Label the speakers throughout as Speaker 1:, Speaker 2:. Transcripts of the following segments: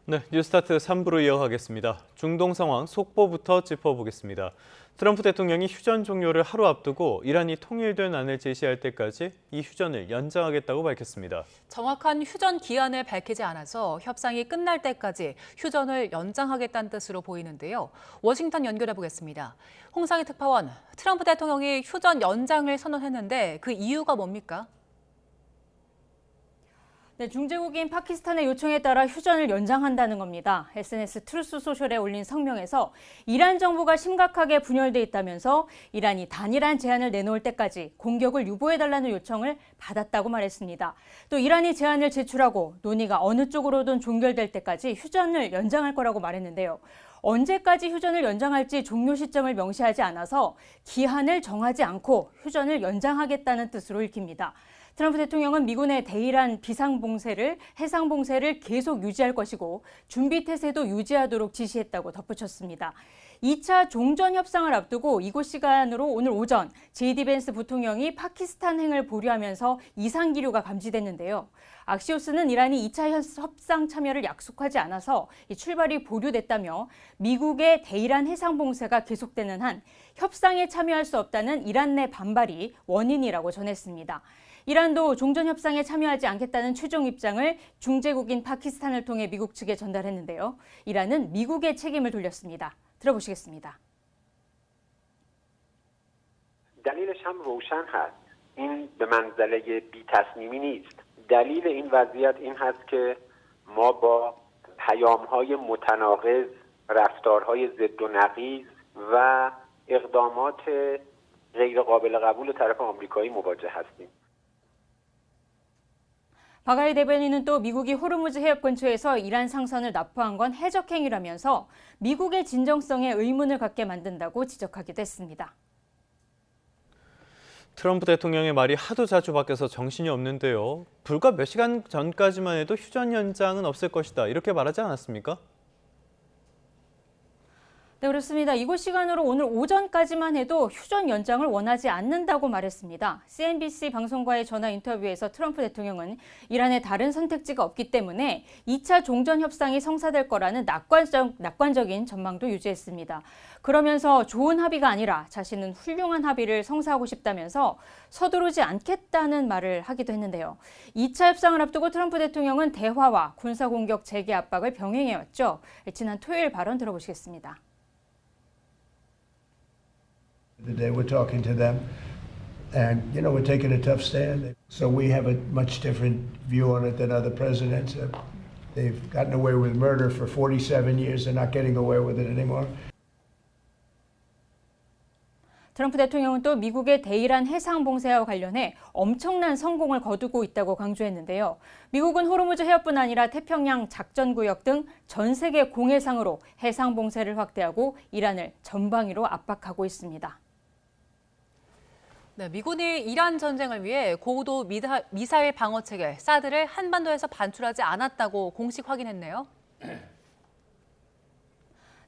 Speaker 1: 네, 뉴스타트 3부로 이어가겠습니다. 중동 상황 속보부터 짚어보겠습니다. 트럼프 대통령이 휴전 종료를 하루 앞두고 이란이 통일된 안을 제시할 때까지 이 휴전을 연장하겠다고 밝혔습니다.
Speaker 2: 정확한 휴전 기한을 밝히지 않아서 협상이 끝날 때까지 휴전을 연장하겠다는 뜻으로 보이는데요. 워싱턴 연결해 보겠습니다. 홍상희 특파원, 트럼프 대통령이 휴전 연장을 선언했는데 그 이유가 뭡니까?
Speaker 3: 네, 중재국인 파키스탄의 요청에 따라 휴전을 연장한다는 겁니다. SNS 트루스 소셜에 올린 성명에서 이란 정부가 심각하게 분열돼 있다면서 이란이 단일한 제안을 내놓을 때까지 공격을 유보해달라는 요청을 받았다고 말했습니다. 또 이란이 제안을 제출하고 논의가 어느 쪽으로든 종결될 때까지 휴전을 연장할 거라고 말했는데요. 언제까지 휴전을 연장할지 종료 시점을 명시하지 않아서 기한을 정하지 않고 휴전을 연장하겠다는 뜻으로 읽힙니다. 트럼프 대통령은 미군의 대이란 해상 봉쇄를 계속 유지할 것이고 준비 태세도 유지하도록 지시했다고 덧붙였습니다. 2차 종전 협상을 앞두고 이곳 시간으로 오늘 오전 JD 벤스 부통령이 파키스탄행을 보류하면서 이상 기류가 감지됐는데요. 악시오스는 이란이 2차 협상 참여를 약속하지 않아서 출발이 보류됐다며 미국의 대이란 해상 봉쇄가 계속되는 한 협상에 참여할 수 없다는 이란 내 반발이 원인이라고 전했습니다. 이란도 종전 협상에 참여하지 않겠다는 최종 입장을 중재국인 파키스탄을 통해 미국 측에 전달했는데요. 이란은 미국의 책임을 돌렸습니다. 들어보시겠습니다.
Speaker 4: دلیلش هم روشن هست. این به منزله بی‌تصمیمی نیست. دلیل این وضعیت این هست که ما با پیام‌های متناقض، رفتارهای ضد و نقیض و اقدامات غیر قابل قبول طرف آمریکایی مواجه هستیم.
Speaker 3: 바가이 대변인은 또 미국이 호르무즈 해협 근처에서 이란 상선을 납포한 건 해적 행위라면서 미국의 진정성에 의문을 갖게 만든다고 지적하기도 했습니다.
Speaker 1: 트럼프 대통령의 말이 하도 자주 바뀌어서 정신이 없는데요. 불과 몇 시간 전까지만 해도 휴전 연장은 없을 것이다. 이렇게 말하지 않았습니까?
Speaker 3: 네, 그렇습니다. 이곳 시간으로 오늘 오전까지만 해도 휴전 연장을 원하지 않는다고 말했습니다. CNBC 방송과의 전화 인터뷰에서 트럼프 대통령은 이란의 다른 선택지가 없기 때문에 2차 종전 협상이 성사될 거라는 낙관적인 전망도 유지했습니다. 그러면서 좋은 합의가 아니라 자신은 훌륭한 합의를 성사하고 싶다면서 서두르지 않겠다는 말을 하기도 했는데요. 2차 협상을 앞두고 트럼프 대통령은 대화와 군사공격 재개 압박을 병행해왔죠. 지난 토요일 발언 들어보시겠습니다.
Speaker 5: Today we're talking to them and, we're taking a tough stand. So we have a much different view on it than other presidents. They've gotten away with murder for 47 years. They're not getting away with it anymore.
Speaker 3: 트럼프 대통령은 또 미국의 대이란 해상 봉쇄와 관련해 엄청난 성공을 거두고 있다고 강조했는데요. 미국은 호르무즈 해협뿐 아니라 태평양 작전구역 등 전 세계 공해상으로 해상 봉쇄를 확대하고 이란을 전방위로 압박하고 있습니다.
Speaker 2: 네, 미군이 이란 전쟁을 위해 고도 미사일 방어 체계 사드를 한반도에서 반출하지 않았다고 공식 확인했네요.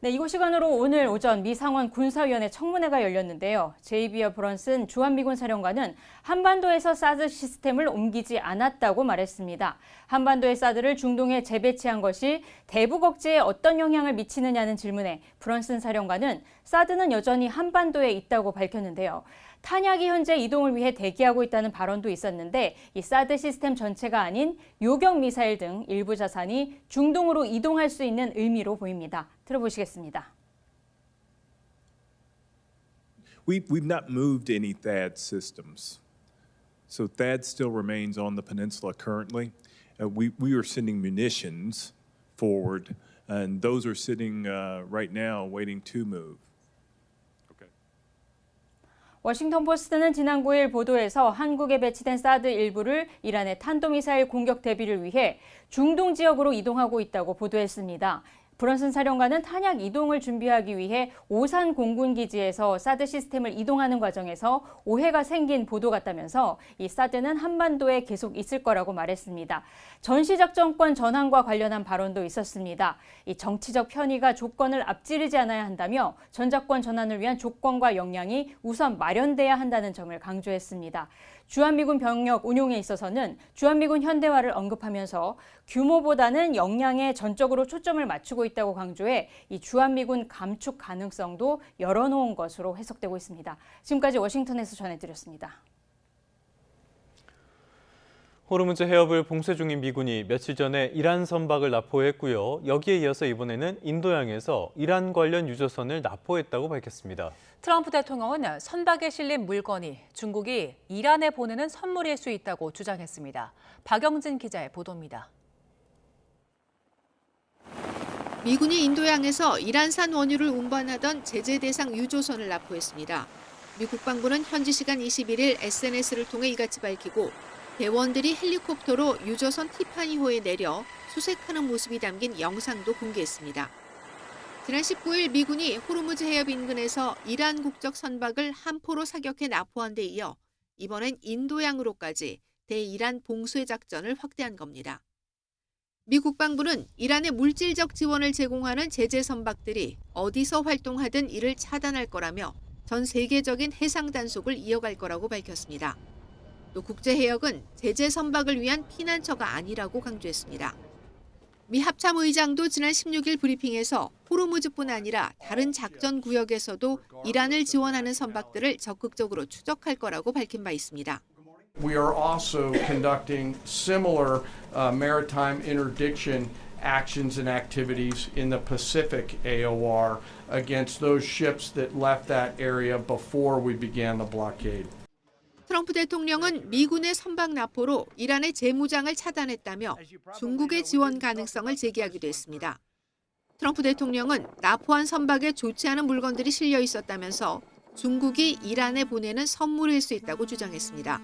Speaker 3: 네, 이곳 시간으로 오늘 오전 미 상원 군사위원회 청문회가 열렸는데요. 제이비어 브런슨 주한미군 사령관은 한반도에서 사드 시스템을 옮기지 않았다고 말했습니다. 한반도의 사드를 중동에 재배치한 것이 대북 억제에 어떤 영향을 미치느냐는 질문에 브런슨 사령관은 사드는 여전히 한반도에 있다고 밝혔는데요. 탄약이 현재 이동을 위해 대기하고 있다는 발언도 있었는데 이 사드 시스템 전체가 아닌 요격 미사일 등 일부 자산이 중동으로 이동할 수 있는 의미로 보입니다. 들어보시겠습니다.
Speaker 6: We've not moved any THAAD systems. So THAAD still remains on the peninsula currently. We are sending munitions forward, and those are sitting right now waiting to move.
Speaker 3: 워싱턴 포스트는 지난 9일 보도에서 한국에 배치된 사드 일부를 이란의 탄도미사일 공격 대비를 위해 중동 지역으로 이동하고 있다고 보도했습니다. 브런슨 사령관은 탄약 이동을 준비하기 위해 오산 공군기지에서 사드 시스템을 이동하는 과정에서 오해가 생긴 보도 같다면서 이 사드는 한반도에 계속 있을 거라고 말했습니다. 전시작전권 전환과 관련한 발언도 있었습니다. 이 정치적 편의가 조건을 앞지르지 않아야 한다며 전작권 전환을 위한 조건과 역량이 우선 마련돼야 한다는 점을 강조했습니다. 주한미군 병력 운용에 있어서는 주한미군 현대화를 언급하면서 규모보다는 역량에 전적으로 초점을 맞추고 있다고 강조해 이 주한미군 감축 가능성도 열어놓은 것으로 해석되고 있습니다. 지금까지 워싱턴에서 전해드렸습니다.
Speaker 1: 호르무즈 해협을 봉쇄 중인 미군이 며칠 전에 이란 선박을 납포했고요. 여기에 이어서 이번에는 인도양에서 이란 관련 유조선을 납포했다고 밝혔습니다.
Speaker 2: 트럼프 대통령은 선박에 실린 물건이 중국이 이란에 보내는 선물일 수 있다고 주장했습니다. 박영진 기자의 보도입니다.
Speaker 7: 미군이 인도양에서 이란산 원유를 운반하던 제재 대상 유조선을 납포했습니다. 미 국방부는 현지 시간 21일 SNS를 통해 이같이 밝히고 대원들이 헬리콥터로 유조선 티파니호에 내려 수색하는 모습이 담긴 영상도 공개했습니다. 지난 19일 미군이 호르무즈 해협 인근에서 이란 국적 선박을 함포로 사격해 납포한 데 이어 이번엔 인도양으로까지 대이란 봉쇄 작전을 확대한 겁니다. 미 국방부는 이란의 물질적 지원을 제공하는 제재 선박들이 어디서 활동하든 이를 차단할 거라며 전 세계적인 해상 단속을 이어갈 거라고 밝혔습니다. 또 국제해역은 제재 선박을 위한 피난처가 아니라고 강조했습니다. 미 합참의장도 지난 16일 브리핑에서 호르무즈뿐 아니라 다른 작전 구역에서도 이란을 지원하는 선박들을 적극적으로 추적할 거라고 밝힌 바 있습니다.
Speaker 8: We are also conducting similar maritime interdiction actions and activities in the Pacific AOR against those ships that left that area before we began the blockade.
Speaker 7: 트럼프 대통령은 미군의 선박 납포로 이란의 재무장을 차단했다며 중국의 지원 가능성을 제기하기도 했습니다. 트럼프 대통령은 납포한 선박에 좋지 않은 물건들이 실려 있었다면서 중국이 이란에 보내는 선물일 수 있다고 주장했습니다.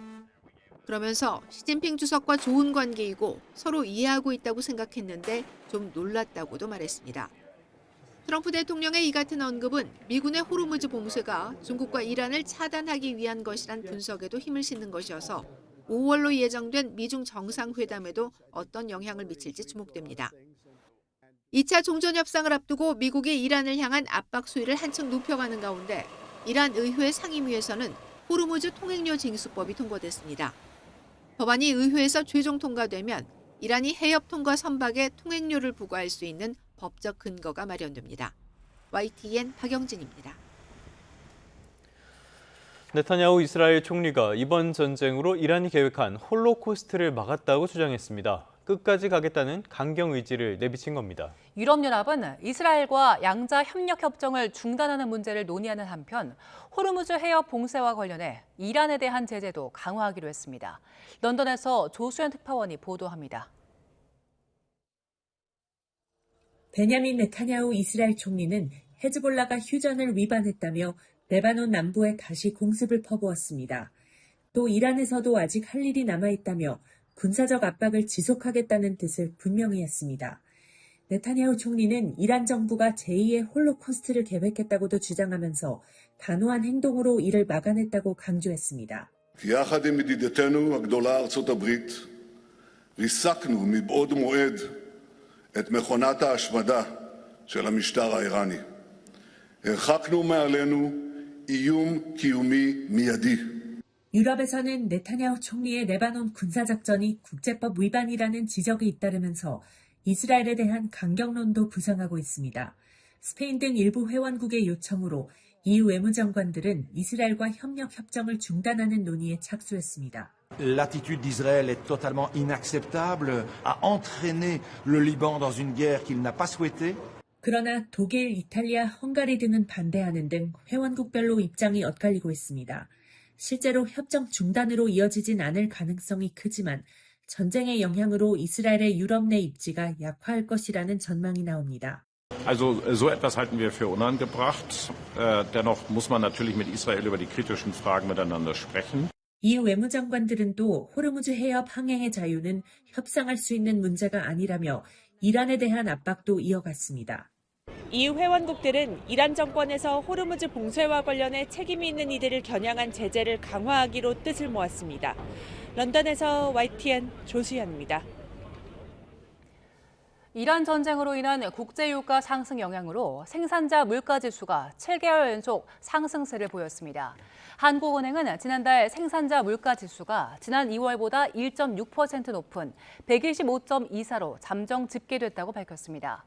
Speaker 7: 그러면서 시진핑 주석과 좋은 관계이고 서로 이해하고 있다고 생각했는데 좀 놀랐다고도 말했습니다. 트럼프 대통령의 이 같은 언급은 미군의 호르무즈 봉쇄가 중국과 이란을 차단하기 위한 것이란 분석에도 힘을 싣는 것이어서 5월로 예정된 미중 정상회담에도 어떤 영향을 미칠지 주목됩니다. 2차 종전협상을 앞두고 미국이 이란을 향한 압박 수위를 한층 높여가는 가운데 이란 의회 상임위에서는 호르무즈 통행료 징수법이 통과됐습니다. 법안이 의회에서 최종 통과되면 이란이 해협 통과 선박에 통행료를 부과할 수 있는 법적 근거가 마련됩니다. YTN 박영진입니다.
Speaker 1: 네타냐후 이스라엘 총리가 이번 전쟁으로 이란이 계획한 홀로코스트를 막았다고 주장했습니다. 끝까지 가겠다는 강경 의지를 내비친 겁니다.
Speaker 2: 유럽연합은 이스라엘과 양자 협력 협정을 중단하는 문제를 논의하는 한편 호르무즈 해협 봉쇄와 관련해 이란에 대한 제재도 강화하기로 했습니다. 런던에서 조수연 특파원이 보도합니다.
Speaker 9: 베냐민 네타냐후 이스라엘 총리는 헤즈볼라가 휴전을 위반했다며 레바논 남부에 다시 공습을 퍼부었습니다. 또 이란에서도 아직 할 일이 남아있다며 군사적 압박을 지속하겠다는 뜻을 분명히 했습니다. 네타냐후 총리는 이란 정부가 제2의 홀로코스트를 계획했다고도 주장하면서 단호한 행동으로 이를 막아냈다고 강조했습니다.
Speaker 10: יחד עם ידידתנו הגדולה ארצות הברית, ריסקנו מבעוד מועד את מכונת ההשמדה של המשטר האיראני. הרחקנו מעלינו איום קיומי מיידי.
Speaker 9: 유럽에서는 네타냐후 총리의 레바논 군사작전이 국제법 위반이라는 지적이 잇따르면서 이스라엘에 대한 강경론도 부상하고 있습니다. 스페인 등 일부 회원국의 요청으로 EU 외무장관들은 이스라엘과 협력 협정을 중단하는 논의에 착수했습니다.
Speaker 11: L'attitude d'Israël est totalement inacceptable, a entraîné le Liban dans une guerre qu'il n'a pas souhaitée.
Speaker 9: 그러나 독일, 이탈리아, 헝가리 등은 반대하는 등 회원국별로 입장이 엇갈리고 있습니다. 실제로 협정 중단으로 이어지진 않을 가능성이 크지만 전쟁의 영향으로 이스라엘의 유럽 내 입지가 약화할 것이라는 전망이 나옵니다.
Speaker 12: Also so etwas halten wir für unangebracht. Dennoch muss man natürlich mit Israel über die kritischen Fragen miteinander sprechen.
Speaker 9: EU 외무장관들은 또 호르무즈 해협 항행의 자유는 협상할 수 있는 문제가 아니라며 이란에 대한 압박도 이어갔습니다.
Speaker 13: 이 회원국들은 이란 정권에서 호르무즈 봉쇄와 관련해 책임이 있는 이들을 겨냥한 제재를 강화하기로 뜻을 모았습니다. 런던에서 YTN 조수연입니다.
Speaker 2: 이란 전쟁으로 인한 국제유가 상승 영향으로 생산자 물가지수가 7개월 연속 상승세를 보였습니다. 한국은행은 지난달 생산자 물가지수가 지난 2월보다 1.6% 높은 125.24로 잠정 집계됐다고 밝혔습니다.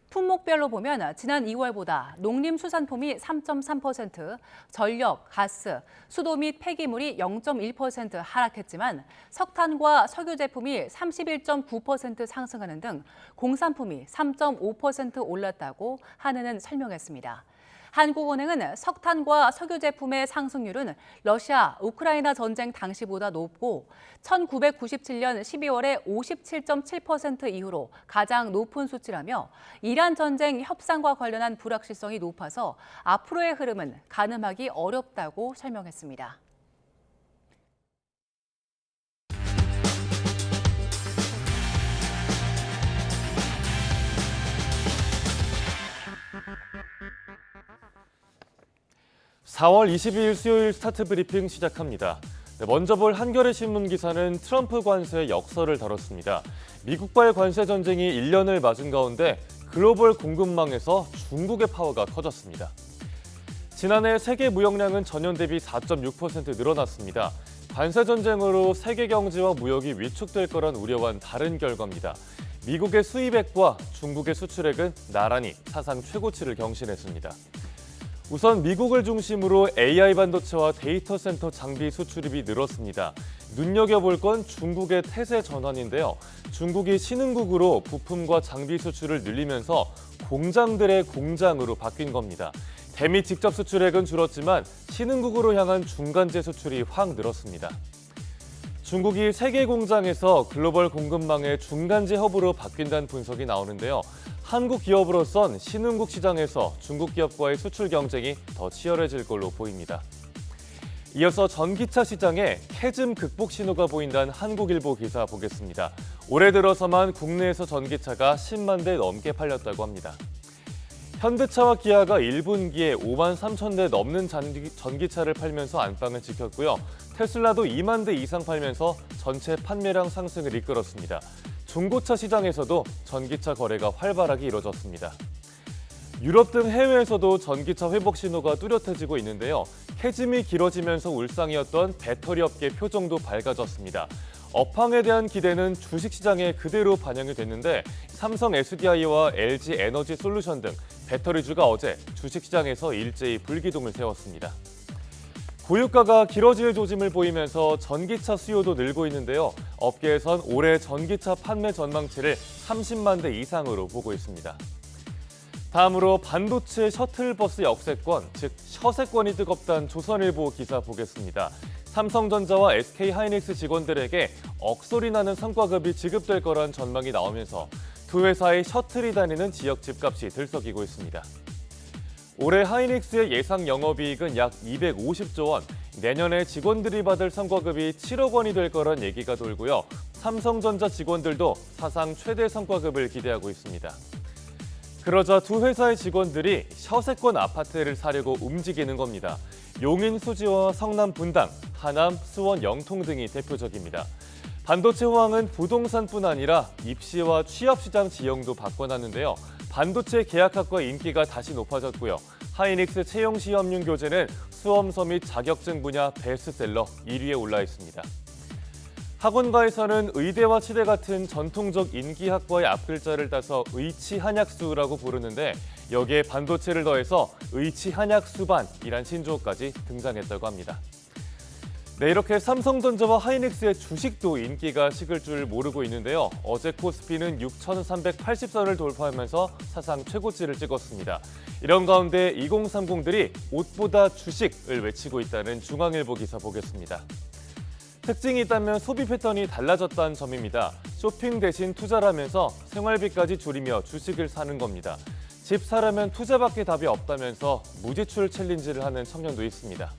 Speaker 2: 품목별로 보면 지난 2월보다 농림수산품이 3.3%, 전력, 가스, 수도 및 폐기물이 0.1% 하락했지만 석탄과 석유 제품이 31.9% 상승하는 등 공산품이 3.5% 올랐다고 한은은 설명했습니다. 한국은행은 석탄과 석유 제품의 상승률은 러시아, 우크라이나 전쟁 당시보다 높고 1997년 12월에 57.7% 이후로 가장 높은 수치라며 이란 전쟁 협상과 관련한 불확실성이 높아서 앞으로의 흐름은 가늠하기 어렵다고 설명했습니다.
Speaker 14: (4월 22일) 수요일 스타트 브리핑 시작합니다. 먼저 볼 한겨레 신문 기사는 트럼프 관세의 역설을 다뤘습니다. 미국과의 관세 전쟁이 1년을 맞은 가운데 글로벌 공급망에서 중국의 파워가 커졌습니다. 지난해 세계 무역량은 전년 대비 4.6% 늘어났습니다. 관세 전쟁으로 세계 경제와 무역이 위축될 거란 우려와는 다른 결과입니다. 미국의 수입액과 중국의 수출액은 나란히 사상 최고치를 경신했습니다. 우선 미국을 중심으로 AI 반도체와 데이터 센터 장비 수출입이 늘었습니다. 눈여겨볼 건 중국의 태세 전환인데요. 중국이 신흥국으로 부품과 장비 수출을 늘리면서 공장들의 공장으로 바뀐 겁니다. 대미 직접 수출액은 줄었지만 신흥국으로 향한 중간재 수출이 확 늘었습니다. 중국이 세계 공장에서 글로벌 공급망의 중간재 허브로 바뀐다는 분석이 나오는데요. 한국 기업으로선 신흥국 시장에서 중국 기업과의 수출 경쟁이 더 치열해질 걸로 보입니다. 이어서 전기차 시장에 캐즘 극복 신호가 보인다는 한국일보 기사 보겠습니다. 올해 들어서만 국내에서 전기차가 10만 대 넘게 팔렸다고 합니다. 현대차와 기아가 1분기에 5만 3천 대 넘는 전기차를 팔면서 안방을 지켰고요. 테슬라도 2만 대 이상 팔면서 전체 판매량 상승을 이끌었습니다. 중고차 시장에서도 전기차 거래가 활발하게 이뤄졌습니다. 유럽 등 해외에서도 전기차 회복 신호가 뚜렷해지고 있는데요. 캐즘이 길어지면서 울상이었던 배터리 업계 표정도 밝아졌습니다. 업황에 대한 기대는 주식시장에 그대로 반영이 됐는데 삼성 SDI와 LG 에너지 솔루션 등 배터리주가 어제 주식시장에서 일제히 불기둥을 세웠습니다. 고유가가 길어질 조짐을 보이면서 전기차 수요도 늘고 있는데요. 업계에선 올해 전기차 판매 전망치를 30만 대 이상으로 보고 있습니다. 다음으로 반도체 셔틀버스 역세권, 즉 셔세권이 뜨겁다는 조선일보 기사 보겠습니다. 삼성전자와 SK하이닉스 직원들에게 억소리 나는 성과급이 지급될 거란 전망이 나오면서 두 회사의 셔틀이 다니는 지역 집값이 들썩이고 있습니다. 올해 하이닉스의 예상 영업이익은 약 250조 원, 내년에 직원들이 받을 성과급이 7억 원이 될 거란 얘기가 돌고요. 삼성전자 직원들도 사상 최대 성과급을 기대하고 있습니다. 그러자 두 회사의 직원들이 셔세권 아파트를 사려고 움직이는 겁니다. 용인 수지와 성남 분당, 하남, 수원 영통 등이 대표적입니다. 반도체 호황은 부동산뿐 아니라 입시와 취업시장 지형도 바꿔놨는데요. 반도체 계약학과 인기가 다시 높아졌고요. 하이닉스 채용시험용 교재는 수험서 및 자격증 분야 베스트셀러 1위에 올라 있습니다. 학원가에서는 의대와 치대 같은 전통적 인기학과의 앞글자를 따서 의치한약수라고 부르는데 여기에 반도체를 더해서 의치한약수반이란 신조어까지 등장했다고 합니다. 네, 이렇게 삼성전자와 하이닉스의 주식도 인기가 식을 줄 모르고 있는데요. 어제 코스피는 6,380선을 돌파하면서 사상 최고치를 찍었습니다. 이런 가운데 2030들이 옷보다 주식을 외치고 있다는 중앙일보 기사 보겠습니다. 특징이 있다면 소비 패턴이 달라졌다는 점입니다. 쇼핑 대신 투자라면서 생활비까지 줄이며 주식을 사는 겁니다. 집 사려면 투자밖에 답이 없다면서 무지출 챌린지를 하는 청년도 있습니다.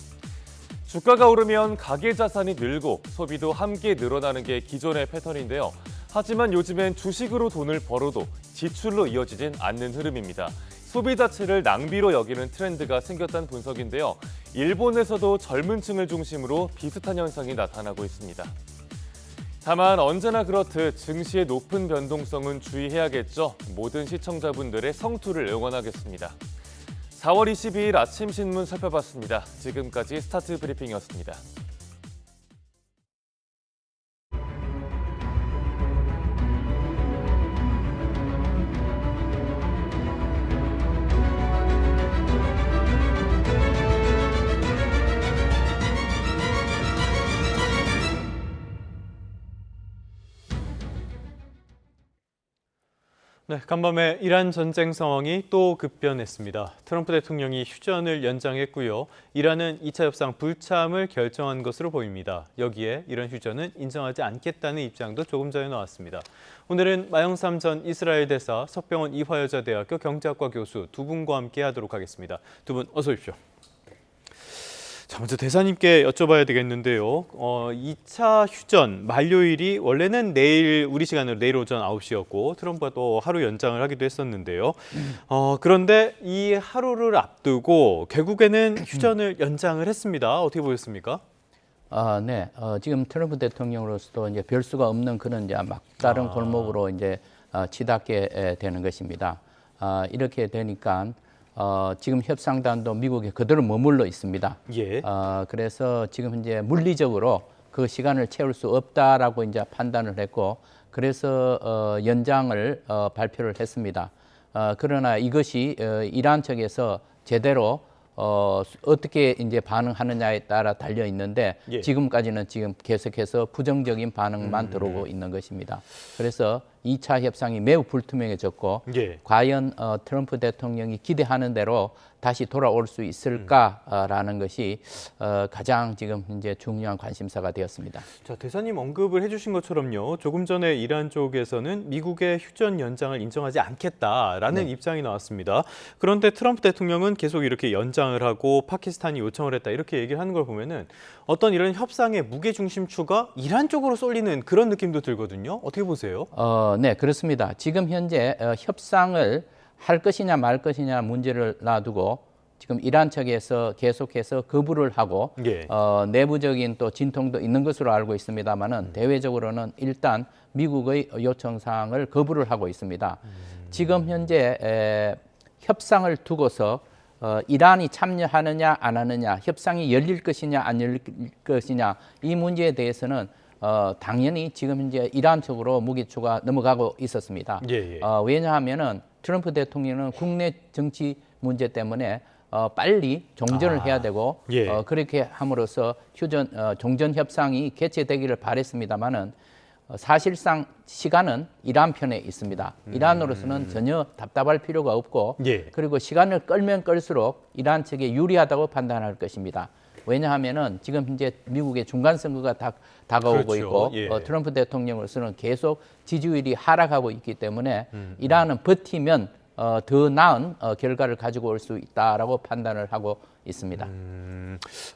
Speaker 14: 주가가 오르면 가계 자산이 늘고 소비도 함께 늘어나는 게 기존의 패턴인데요. 하지만 요즘엔 주식으로 돈을 벌어도 지출로 이어지진 않는 흐름입니다. 소비 자체를 낭비로 여기는 트렌드가 생겼다는 분석인데요. 일본에서도 젊은 층을 중심으로 비슷한 현상이 나타나고 있습니다. 다만 언제나 그렇듯 증시의 높은 변동성은 주의해야겠죠. 모든 시청자분들의 성투를 응원하겠습니다. 4월 22일 아침 신문 살펴봤습니다. 지금까지 스타트 브리핑이었습니다.
Speaker 1: 네, 간밤에 이란 전쟁 상황이 또 급변했습니다. 트럼프 대통령이 휴전을 연장했고요. 이란은 2차 협상 불참을 결정한 것으로 보입니다. 여기에 이런 휴전은 인정하지 않겠다는 입장도 조금 전에 나왔습니다. 오늘은 마영삼 전 이스라엘 대사, 석병원 이화여자대학교 경제학과 교수 두 분과 함께 하도록 하겠습니다. 두 분 어서 오십시오. 자, 먼저 대사님께 여쭤봐야 되겠는데요. 2차 휴전 만료일이 원래는 내일 우리 시간으로 내일 오전 9시였고 트럼프가 또 하루 연장을 하기도 했었는데요. 그런데 이 하루를 앞두고 결국에는 휴전을 연장을 했습니다. 어떻게 보셨습니까?
Speaker 15: 네. 지금 트럼프 대통령으로서도 이제 별 수가 없는 그런 이제 막다른 골목으로 이제 치닫게 되는 것입니다. 이렇게 되니까 지금 협상단도 미국에 그대로 머물러 있습니다.
Speaker 1: 예.
Speaker 15: 그래서 지금 현재 물리적으로 그 시간을 채울 수 없다라고 이제 판단을 했고, 그래서 연장을 발표를 했습니다. 그러나 이것이 이란 측에서 제대로 어떻게 이제 반응하느냐에 따라 달려 있는데
Speaker 1: 예.
Speaker 15: 지금까지는 지금 계속해서 부정적인 반응만 들어오고 있는 것입니다. 그래서 2차 협상이 매우 불투명해졌고
Speaker 1: 예.
Speaker 15: 과연 트럼프 대통령이 기대하는 대로 다시 돌아올 수 있을까라는 것이 가장 지금 이제 중요한 관심사가 되었습니다.
Speaker 1: 자, 대사님 언급을 해주신 것처럼요. 조금 전에 이란 쪽에서는 미국의 휴전 연장을 인정하지 않겠다라는
Speaker 15: 네.
Speaker 1: 입장이 나왔습니다. 그런데 트럼프 대통령은 계속 이렇게 연장을 하고 파키스탄이 요청을 했다 이렇게 얘기를 하는 걸 보면은 어떤 이런 협상의 무게중심추가 이란 쪽으로 쏠리는 그런 느낌도 들거든요. 어떻게 보세요?
Speaker 15: 네, 그렇습니다. 지금 현재 협상을 할 것이냐 말 것이냐 문제를 놔두고 지금 이란 측에서 계속해서 거부를 하고
Speaker 1: 예.
Speaker 15: 내부적인 또 진통도 있는 것으로 알고 있습니다만은 대외적으로는 일단 미국의 요청 사항을 거부를 하고 있습니다. 지금 현재 협상을 두고서 이란이 참여하느냐 안 하느냐, 협상이 열릴 것이냐 안 열릴 것이냐 이 문제에 대해서는 당연히 지금 현재 이란 쪽으로 무게추가 넘어가고 있었습니다.
Speaker 1: 예, 예.
Speaker 15: 왜냐하면은 트럼프 대통령은 국내 정치 문제 때문에 빨리 종전을 해야 되고
Speaker 1: 예.
Speaker 15: 그렇게 함으로써 종전 협상이 개최되기를 바랬습니다만은 사실상 시간은 이란 편에 있습니다. 이란으로서는 전혀 답답할 필요가 없고
Speaker 1: 예.
Speaker 15: 그리고 시간을 끌면 끌수록 이란 측에 유리하다고 판단할 것입니다. 왜냐하면은 지금 현재 미국의 중간 선거가 다가오고
Speaker 1: 그렇죠.
Speaker 15: 있고
Speaker 1: 예.
Speaker 15: 트럼프 대통령으로서는 계속 지지율이 하락하고 있기 때문에 이란은 버티면 더 나은 결과를 가지고 올 수 있다라고 판단을 하고 있습니다.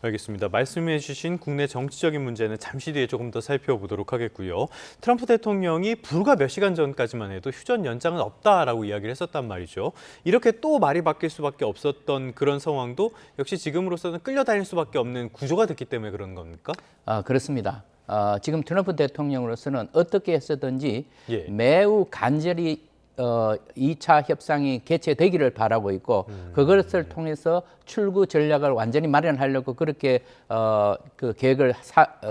Speaker 1: 알겠습니다. 말씀해 주신 국내 정치적인 문제는 잠시 뒤에 조금 더 살펴보도록 하겠고요. 트럼프 대통령이 불과 몇 시간 전까지만 해도 휴전 연장은 없다라고 이야기를 했었단 말이죠. 이렇게 또 말이 바뀔 수밖에 없었던 그런 상황도 역시 지금으로서는 끌려다닐 수밖에 없는 구조가 됐기 때문에 그런 겁니까?
Speaker 15: 그렇습니다. 지금 트럼프 대통령으로서는 어떻게 해서든지
Speaker 1: 예.
Speaker 15: 매우 간절히 2차 협상이 개최되기를 바라고 있고 그것을 통해서 출구 전략을 완전히 마련하려고 그렇게 그 계획을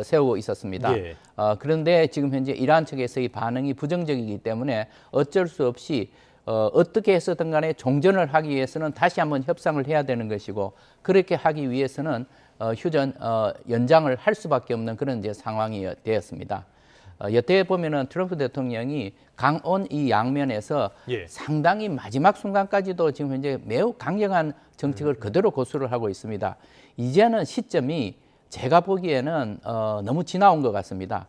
Speaker 15: 세우고 있었습니다.
Speaker 1: 예.
Speaker 15: 그런데 지금 현재 이란 측에서의 반응이 부정적이기 때문에 어쩔 수 없이 어떻게 해서든 간에 종전을 하기 위해서는 다시 한번 협상을 해야 되는 것이고 그렇게 하기 위해서는 휴전 연장을 할 수밖에 없는 그런 이제 상황이 되었습니다. 여태 보면은 트럼프 대통령이 강온 이 양면에서
Speaker 1: 예.
Speaker 15: 상당히 마지막 순간까지도 지금 현재 매우 강력한 정책을 그대로 고수를 하고 있습니다. 이제는 시점이 제가 보기에는 너무 지나온 것 같습니다.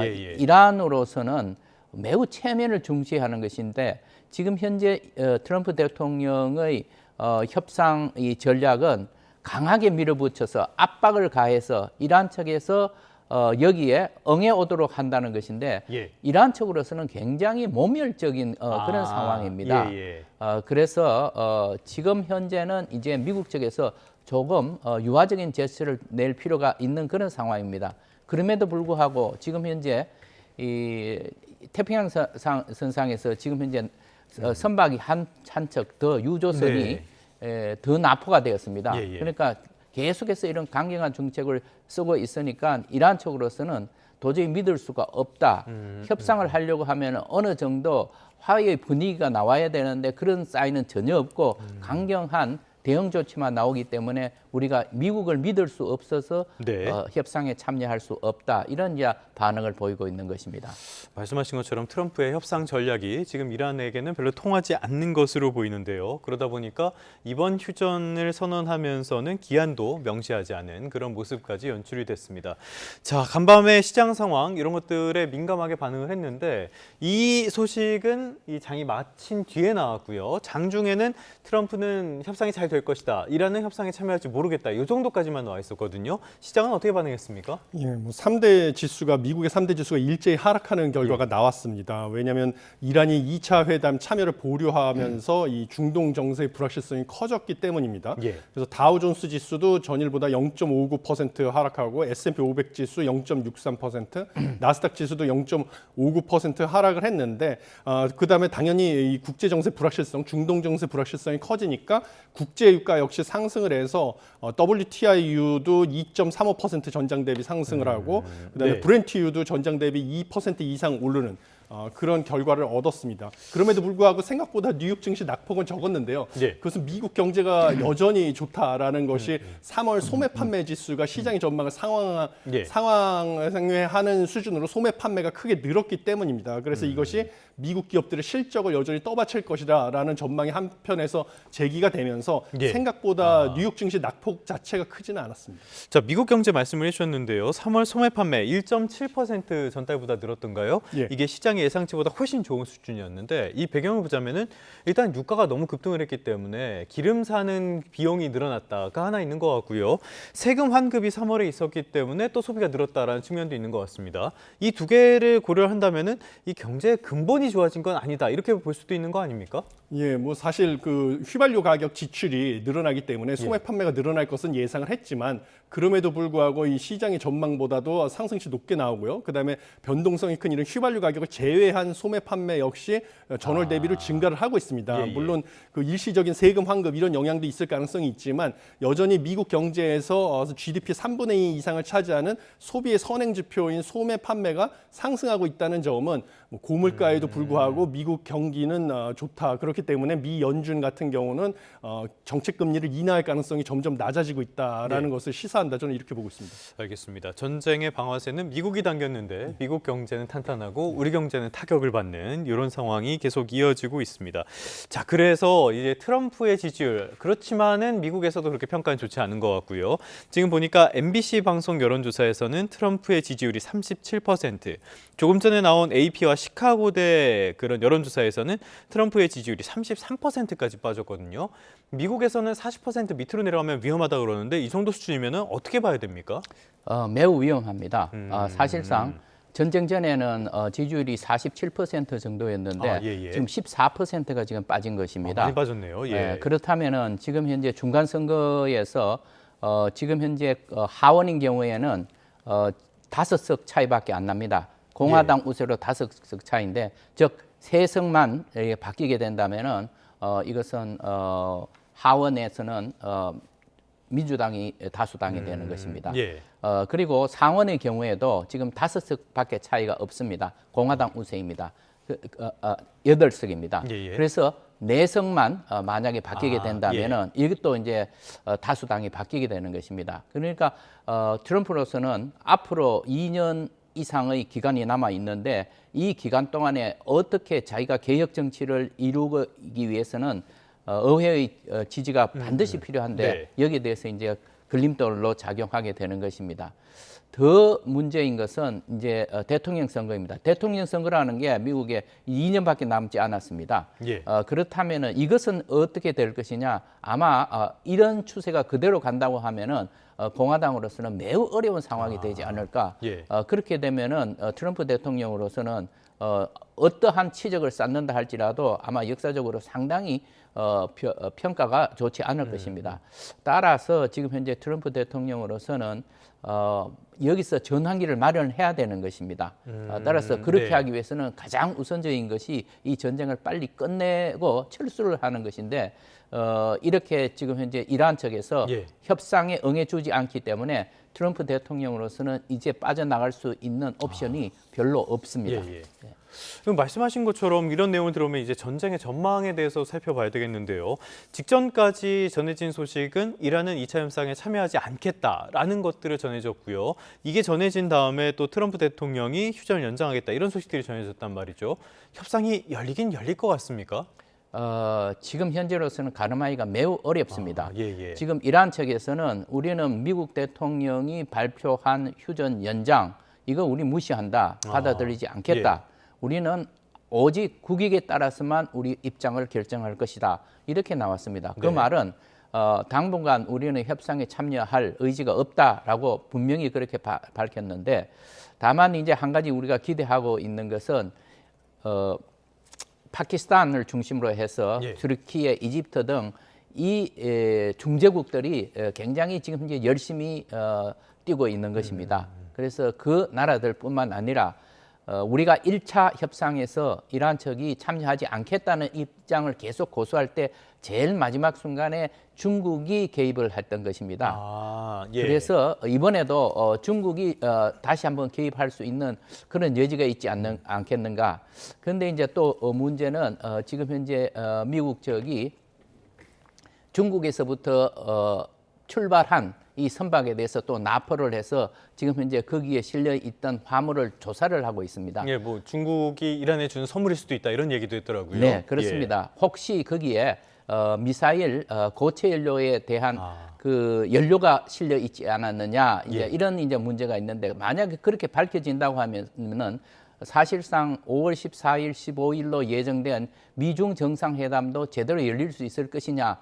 Speaker 1: 예, 예.
Speaker 15: 이란으로서는 매우 체면을 중시하는 것인데 지금 현재 트럼프 대통령의 협상 이 전략은 강하게 밀어붙여서 압박을 가해서 이란 측에서 여기에 응해오도록 한다는 것인데
Speaker 1: 예.
Speaker 15: 이란 측으로서는 굉장히 모멸적인 그런 상황입니다. 그래서 지금 현재는 이제 미국 측에서 조금 유화적인 제스처를 낼 필요가 있는 그런 상황입니다. 그럼에도 불구하고 지금 현재 이 태평양 선상에서 지금 현재 선박이 한 척 더 유조선이 더 납포가 되었습니다. 그러니까 계속해서 이런 강경한 정책을 쓰고 있으니까 이란 측으로서는 도저히 믿을 수가 없다. 협상을 하려고 하면 어느 정도 화해의 분위기가 나와야 되는데 그런 사인은 전혀 없고 강경한 대응 조치만 나오기 때문에 우리가 미국을 믿을 수 없어서 협상에 참여할 수 없다. 이런 이제 반응을 보이고 있는 것입니다.
Speaker 1: 말씀하신 것처럼 트럼프의 협상 전략이 지금 이란에게는 별로 통하지 않는 것으로 보이는데요. 그러다 보니까 이번 휴전을 선언하면서는 기한도 명시하지 않은 그런 모습까지 연출이 됐습니다. 자, 간밤의 시장 상황 이런 것들에 민감하게 반응을 했는데 이 소식은 이 장이 마친 뒤에 나왔고요. 장중에는 트럼프는 협상이 잘 될 것이다. 이란은 협상에 참여할지 모르겠다. 이 정도까지만 나와 있었거든요. 시장은 어떻게 반응했습니까?
Speaker 16: 예, 뭐 3대 지수가 미국의 3대 지수가 일제히 하락하는 결과가 나왔습니다. 왜냐하면 이란이 2차 회담 참여를 보류하면서 이 중동 정세의 불확실성이 커졌기 때문입니다. 그래서 다우존스 지수도 전일보다 0.59% 하락하고 S&P 500 지수 0.63%, 나스닥 지수도 0.59% 하락을 했는데 그다음에 당연히 이 국제 정세 불확실성, 중동 정세 불확실성이 커지니까 국제 유가 역시 상승을 해서 WTI유도 2.35% 전장 대비 상승을 하고 그다음에 브렌트유도 전장 대비 2% 이상 오르는 그런 결과를 얻었습니다. 그럼에도 불구하고 생각보다 뉴욕 증시 낙폭은 적었는데요. 그것은 미국 경제가 여전히 좋다라는 것이 3월 소매 판매 지수가 시장의 전망을 상회하는 수준으로 소매 판매가 크게 늘었기 때문입니다. 그래서 이것이 미국 기업들의 실적을 여전히 떠받칠 것이라는 전망이 한편에서 제기가 되면서 생각보다 뉴욕 증시 낙폭 자체가 크지는 않았습니다.
Speaker 1: 자, 미국 경제 말씀을 해주셨는데요. 3월 소매 판매 1.7% 전달보다 늘었던가요? 이게 시장의 예상치보다 훨씬 좋은 수준이었는데 이 배경을 보자면은 일단 유가가 너무 급등을 했기 때문에 기름 사는 비용이 늘어났다가 하나 있는 것 같고요. 세금 환급이 3월에 있었기 때문에 또 소비가 늘었다라는 측면도 있는 것 같습니다. 이 두 개를 고려한다면은 이 경제의 근본이 좋아진 건 아니다 이렇게 볼 수도 있는 거 아닙니까?
Speaker 16: 예, 뭐 사실 그 휘발유 가격 지출이 늘어나기 때문에 소매 판매가 늘어날 것은 예상을 했지만 그럼에도 불구하고 이 시장의 전망보다도 상승치 높게 나오고요. 그다음에 변동성이 큰 이런 휘발유 가격을 제외한 소매 판매 역시 전월 대비로 증가를 하고 있습니다. 물론 그 일시적인 세금 환급 이런 영향도 있을 가능성이 있지만 여전히 미국 경제에서 GDP 3분의 2 이상을 차지하는 소비의 선행 지표인 소매 판매가 상승하고 있다는 점은 고물가에도 불구하고 미국 경기는 좋다. 그렇기 때문에 미 연준 같은 경우는 정책 금리를 인하할 가능성이 점점 낮아지고 있다라는 것을 시사한다. 저는 이렇게 보고 있습니다.
Speaker 1: 알겠습니다. 전쟁의 방아쇠는 미국이 당겼는데 미국 경제는 탄탄하고 우리 경제는 타격을 받는 이런 상황이 계속 이어지고 있습니다. 자, 그래서 이제 트럼프의 지지율 그렇지만은 미국에서도 그렇게 평가는 좋지 않은 것 같고요. 지금 보니까 MBC 방송 여론조사에서는 트럼프의 지지율이 37%, 조금 전에 나온 AP와 시카고대 그런 여론조사에서는 트럼프의 지지율이 33%까지 빠졌거든요. 미국에서는 40% 밑으로 내려가면 위험하다 그러는데 이 정도 수준이면 어떻게 봐야 됩니까?
Speaker 15: 매우 위험합니다. 사실상 전쟁 전에는 지지율이 47% 정도였는데 지금 14%가 지금 빠진 것입니다.
Speaker 1: 많이 빠졌네요.
Speaker 15: 그렇다면은 지금 현재 중간 선거에서 지금 현재 하원인 경우에는 5석 차이밖에 안 납니다. 공화당 우세로 5석 차이인데 즉 3석만 바뀌게 된다면은 이것은 하원에서는 민주당이 다수당이 되는 것입니다. 그리고 상원의 경우에도 지금 5석밖에 차이가 없습니다. 공화당 우세입니다. 8석입니다. 그래서 4석만 만약에 바뀌게 된다면은 이것도 이제 다수당이 바뀌게 되는 것입니다. 그러니까 트럼프로서는 앞으로 2년 이상의 기간이 남아 있는데 이 기간 동안에 어떻게 자기가 개혁 정치를 이루기 위해서는 의회의 지지가 반드시 필요한데 여기에 대해서 이제 걸림돌로 작용하게 되는 것입니다. 더 문제인 것은 이제 대통령 선거입니다. 대통령 선거라는 게 미국에 2년밖에 남지 않았습니다.
Speaker 1: 예.
Speaker 15: 그렇다면은 이것은 어떻게 될 것이냐? 아마 이런 추세가 그대로 간다고 하면은 공화당으로서는 매우 어려운 상황이 되지 않을까.
Speaker 1: 예.
Speaker 15: 그렇게 되면은 트럼프 대통령으로서는 어떠한 치적을 쌓는다 할지라도 아마 역사적으로 상당히 평가가 좋지 않을 것입니다. 따라서 지금 현재 트럼프 대통령으로서는 여기서 전환기를 마련해야 되는 것입니다. 따라서 그렇게
Speaker 1: 네.
Speaker 15: 하기 위해서는 가장 우선적인 것이 이 전쟁을 빨리 끝내고 철수를 하는 것인데 이렇게 지금 현재 이란 측에서
Speaker 1: 예.
Speaker 15: 협상에 응해주지 않기 때문에 트럼프 대통령으로서는 이제 빠져나갈 수 있는 옵션이 별로 없습니다.
Speaker 1: 예. 그럼 말씀하신 것처럼 이런 내용을 들어오면 이제 전쟁의 전망에 대해서 살펴봐야 되겠는데요. 직전까지 전해진 소식은 이란은 2차 협상에 참여하지 않겠다라는 것들을 전해졌고요. 이게 전해진 다음에 또 트럼프 대통령이 휴전을 연장하겠다 이런 소식들이 전해졌단 말이죠. 협상이 열리긴 열릴 것 같습니까?
Speaker 15: 지금 현재로서는 가늠하기가 매우 어렵습니다.
Speaker 1: 예.
Speaker 15: 지금 이란 측에서는 우리는 미국 대통령이 발표한 휴전 연장 이거 우리 무시한다, 받아들이지 않겠다. 우리는 오직 국익에 따라서만 우리 입장을 결정할 것이다. 이렇게 나왔습니다. 그
Speaker 1: 네.
Speaker 15: 말은 당분간 우리는 협상에 참여할 의지가 없다라고 분명히 그렇게 밝혔는데 다만 이제 한 가지 우리가 기대하고 있는 것은 파키스탄을 중심으로 해서
Speaker 1: 예.
Speaker 15: 튀르키예, 이집트 등 이 중재국들이 굉장히 지금 현재 열심히 뛰고 있는 것입니다. 그래서 그 나라들뿐만 아니라 우리가 1차 협상에서 이란 측이 참여하지 않겠다는 입장을 계속 고수할 때 제일 마지막 순간에 중국이 개입을 했던 것입니다.
Speaker 1: 예.
Speaker 15: 그래서 이번에도 중국이 다시 한번 개입할 수 있는 그런 여지가 있지 않겠는가. 그런데 이제 또 문제는 지금 현재 미국 측이 중국에서부터 출발한 이 선박에 대해서 또 납포를 해서 지금 현재 거기에 실려 있던 화물을 조사를 하고 있습니다.
Speaker 1: 예, 뭐 중국이 이란에 준 선물일 수도 있다 이런 얘기도 있더라고요.
Speaker 15: 네, 그렇습니다. 혹시 거기에 미사일 고체 연료에 대한 그 연료가 실려 있지 않았느냐 이제 이런 이제 문제가 있는데 만약에 그렇게 밝혀진다고 하면은 사실상 5월 14일, 15일로 예정된 미중 정상회담도 제대로 열릴 수 있을 것이냐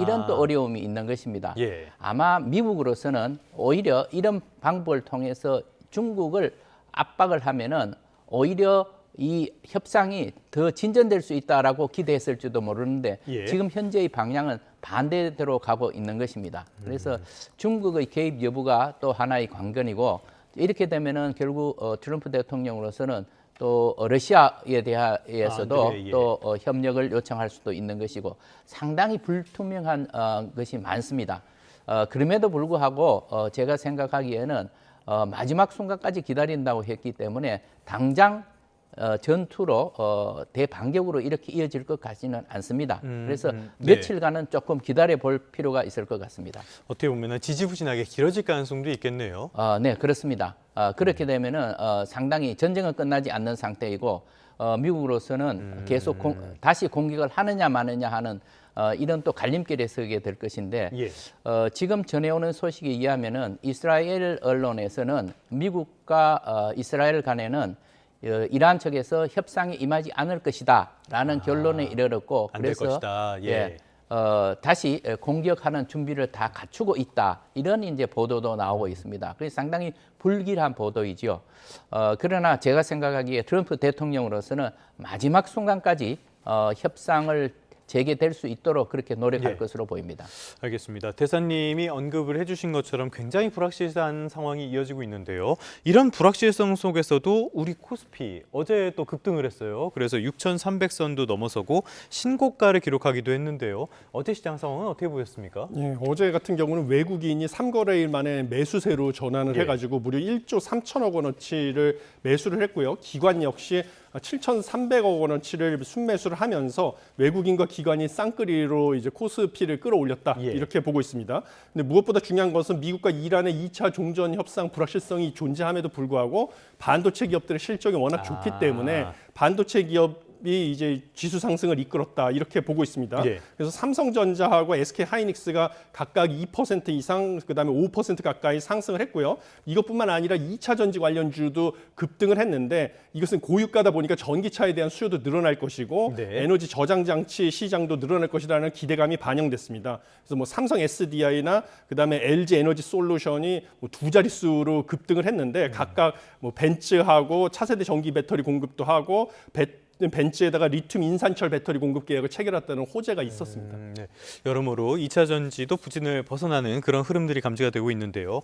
Speaker 15: 이런 또 어려움이 있는 것입니다. 아마 미국으로서는 오히려 이런 방법을 통해서 중국을 압박을 하면은 오히려 이 협상이 더 진전될 수 있다라고 기대했을지도 모르는데 지금 현재의 방향은 반대대로 가고 있는 것입니다. 그래서 중국의 개입 여부가 또 하나의 관건이고 이렇게 되면은 결국 트럼프 대통령으로서는 또 러시아에 대해서도 또 협력을 요청할 수도 있는 것이고 상당히 불투명한 것이 많습니다. 그럼에도 불구하고 제가 생각하기에는 마지막 순간까지 기다린다고 했기 때문에 당장 전투로 대반격으로 이렇게 이어질 것 같지는 않습니다. 그래서 며칠간은 조금 기다려 볼 필요가 있을 것 같습니다.
Speaker 1: 어떻게 보면 지지부진하게 길어질 가능성도 있겠네요.
Speaker 15: 네, 그렇습니다. 그렇게 되면은 상당히 전쟁은 끝나지 않는 상태이고 미국으로서는 계속 다시 공격을 하느냐 마느냐 하는 이런 또 갈림길에 서게 될 것인데 지금 전해오는 소식에 의하면은 이스라엘 언론에서는 미국과 이스라엘 간에는 이란 측에서 협상에 임하지 않을 것이다라는 결론에 이르렀고 그래서 다시 공격하는 준비를 다 갖추고 있다 이런 이제 보도도 나오고 있습니다. 그래서 상당히 불길한 보도이죠. 그러나 제가 생각하기에 트럼프 대통령으로서는 마지막 순간까지 협상을 재개될 수 있도록 그렇게 노력할 것으로 보입니다.
Speaker 1: 알겠습니다. 대사님이 언급을 해주신 것처럼 굉장히 불확실한 상황이 이어지고 있는데요. 이런 불확실성 속에서도 우리 코스피 어제 또 급등을 했어요. 그래서 6,300선도 넘어서고 신고가를 기록하기도 했는데요. 어제 시장 상황은 어떻게 보셨습니까?
Speaker 16: 예, 어제 같은 경우는 외국인이 3거래일 만에 매수세로 전환을 해가지고 무려 1조 3천억 원어치를 매수를 했고요. 기관 역시 7,300억 원어치를 순매수를 하면서 외국인과 기관이 쌍끌이로 이제 코스피를 끌어올렸다 이렇게 보고 있습니다. 근데 무엇보다 중요한 것은 미국과 이란의 2차 종전 협상 불확실성이 존재함에도 불구하고 반도체 기업들의 실적이 워낙 좋기 때문에 반도체 기업 산업이 이제 지수 상승을 이끌었다 이렇게 보고 있습니다.
Speaker 1: 예.
Speaker 16: 그래서 삼성전자하고 SK하이닉스가 각각 2% 이상, 그다음에 5% 가까이 상승을 했고요. 이것뿐만 아니라 2차 전지 관련주도 급등을 했는데 이것은 고유가다 보니까 전기차에 대한 수요도 늘어날 것이고
Speaker 1: 네.
Speaker 16: 에너지 저장 장치 시장도 늘어날 것이라는 기대감이 반영됐습니다. 그래서 뭐 삼성 SDI나 그다음에 LG 에너지 솔루션이 뭐 두 자릿수로 급등을 했는데 각각 뭐 벤츠하고 차세대 전기 배터리 공급도 하고 벤츠에다가 리튬 인산철 배터리 공급 계약을 체결했다는 호재가 있었습니다.
Speaker 1: 네. 여러모로 2차 전지도 부진을 벗어나는 그런 흐름들이 감지가 되고 있는데요.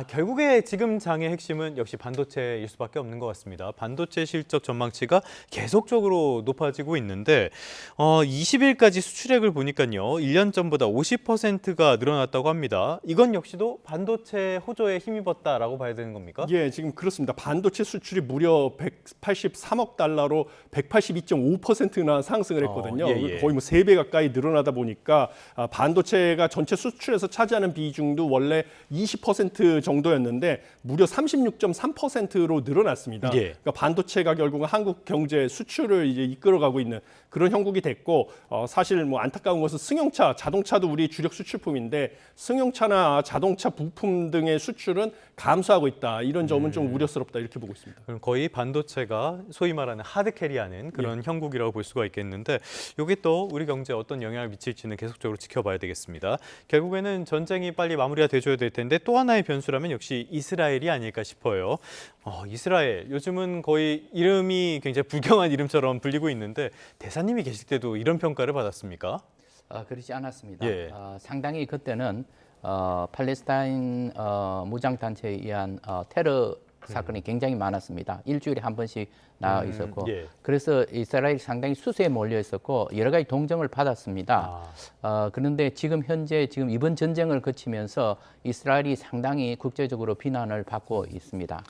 Speaker 1: 결국에 지금 장의 핵심은 역시 반도체일 수밖에 없는 것 같습니다. 반도체 실적 전망치가 계속적으로 높아지고 있는데 20일까지 수출액을 보니까요. 1년 전보다 50%가 늘어났다고 합니다. 이건 역시도 반도체 호조에 힘입었다라고 봐야 되는 겁니까?
Speaker 16: 예, 지금 그렇습니다. 반도체 수출이 무려 183억 달러로 182.5%나 상승을 했거든요.
Speaker 1: 예.
Speaker 16: 거의 뭐 3배 가까이 늘어나다 보니까 반도체가 전체 수출에서 차지하는 비중도 원래 20% 정도였는데 무려 36.3%로 늘어났습니다.
Speaker 1: 예.
Speaker 16: 그러니까 반도체가 결국은 한국 경제 수출을 이제 이끌어가고 있는 그런 형국이 됐고 사실 뭐 안타까운 것은 승용차, 자동차도 우리 주력 수출품인데 승용차나 자동차 부품 등의 수출은 감소하고 있다. 이런 점은 좀 우려스럽다 이렇게 보고 있습니다.
Speaker 1: 그럼 거의 반도체가 소위 말하는 하드캐리하는 그런 형국이라고 볼 수가 있겠는데 이게 또 우리 경제에 어떤 영향을 미칠지는 계속적으로 지켜봐야 되겠습니다. 결국에는 전쟁이 빨리 마무리가 돼줘야 될 텐데 또 하나의 변수라면 역시 이스라엘이 아닐까 싶어요. 이스라엘 요즘은 거의 이름이 굉장히 불경한 이름처럼 불리고 있는데 대사님이 계실 때도 이런 평가를 받았습니까?
Speaker 15: 그렇지 않았습니다.
Speaker 1: 예.
Speaker 15: 상당히 그때는 팔레스타인 무장단체에 의한 테러 사건이 굉장히 많았습니다. 일주일에 한 번씩 나와 있었고
Speaker 1: 예.
Speaker 15: 그래서 이스라엘이 상당히 수세에 몰려 있었고 여러 가지 동정을 받았습니다. 그런데 지금 현재 이번 전쟁을 거치면서 이스라엘이 상당히 국제적으로 비난을 받고 있습니다.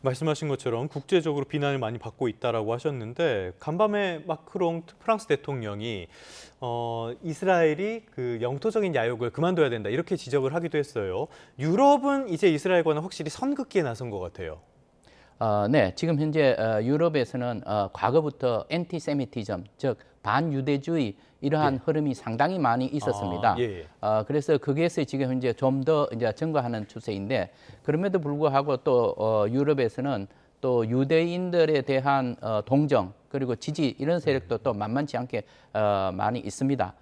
Speaker 1: 말씀하신 것처럼 국제적으로 비난을 많이 받고 있다라고 하셨는데 간밤에 마크롱 프랑스 대통령이 이스라엘이 그 영토적인 야욕을 그만둬야 된다 이렇게 지적을 하기도 했어요. 유럽은 이제 이스라엘과는 확실히 선긋기에 나선 것 같아요.
Speaker 15: 네, 지금 현재 유럽에서는 과거부터 엔티세미티즘, 즉 반유대주의 이러한 흐름이 상당히 많이 있었습니다. 그래서 거기에서 지금 현재 좀 더 이제 증가하는 추세인데 그럼에도 불구하고 또 유럽에서는 또 유대인들에 대한 동정 그리고 지지 이런 세력도 또 만만치 않게 많이 있습니다.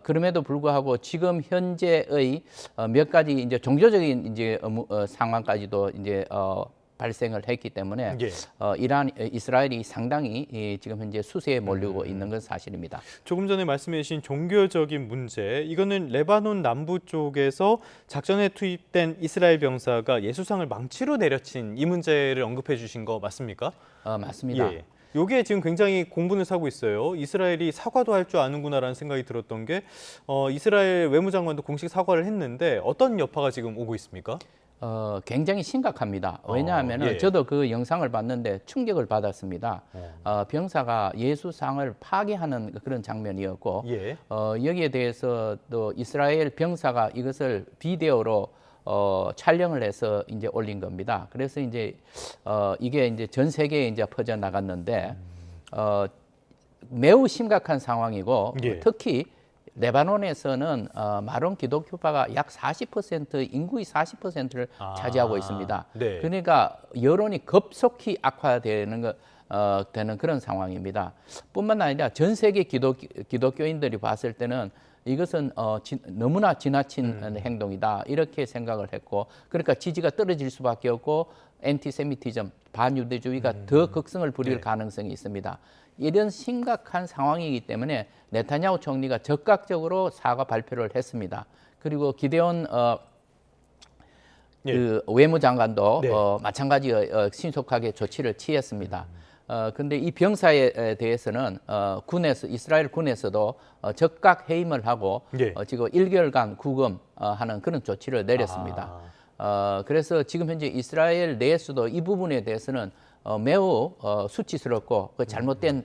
Speaker 15: 그럼에도 불구하고 지금 현재의 몇 가지 이제 종교적인 이제 상황까지도 이제 발생을 했기 때문에 이스라엘이 상당히 지금 현재 수세에 몰리고 있는 건 사실입니다.
Speaker 1: 조금 전에 말씀해 주신 종교적인 문제, 이거는 레바논 남부 쪽에서 작전에 투입된 이스라엘 병사가 예수상을 망치로 내려친 이 문제를 언급해 주신 거 맞습니까?
Speaker 15: 맞습니다.
Speaker 1: 예. 이게 지금 굉장히 공분을 사고 있어요. 이스라엘이 사과도 할 줄 아는구나라는 생각이 들었던 게 이스라엘 외무장관도 공식 사과를 했는데 어떤 여파가 지금 오고 있습니까?
Speaker 15: 굉장히 심각합니다. 왜냐하면 저도 그 영상을 봤는데 충격을 받았습니다. 병사가 예수상을 파괴하는 그런 장면이었고 여기에 대해서 또 이스라엘 병사가 이것을 비디오로 촬영을 해서 이제 올린 겁니다. 그래서 이제 이게 이제 전 세계에 이제 퍼져 나갔는데 매우 심각한 상황이고 특히 레바논에서는 마론 기독교파가 약 40% 인구의 40%를 차지하고 있습니다. 그러니까 여론이 급속히 악화되는 되는 그런 상황입니다. 뿐만 아니라 전 세계 기독교인들이 봤을 때는 이것은 너무나 지나친 행동이다 이렇게 생각을 했고 그러니까 지지가 떨어질 수밖에 없고 엔티세미티즘 반유대주의가 더 극성을 부릴 가능성이 있습니다. 이런 심각한 상황이기 때문에 네타냐후 총리가 적극적으로 사과 발표를 했습니다. 그리고 기데온 그 외무장관도 마찬가지 신속하게 조치를 취했습니다. 근데 이 병사에 대해서는 이스라엘 군에서도 적극 해임을 하고 지금 1개월간 구금하는 그런 조치를 내렸습니다. 그래서 지금 현재 이스라엘 내에서도 이 부분에 대해서는 매우 수치스럽고 그 잘못된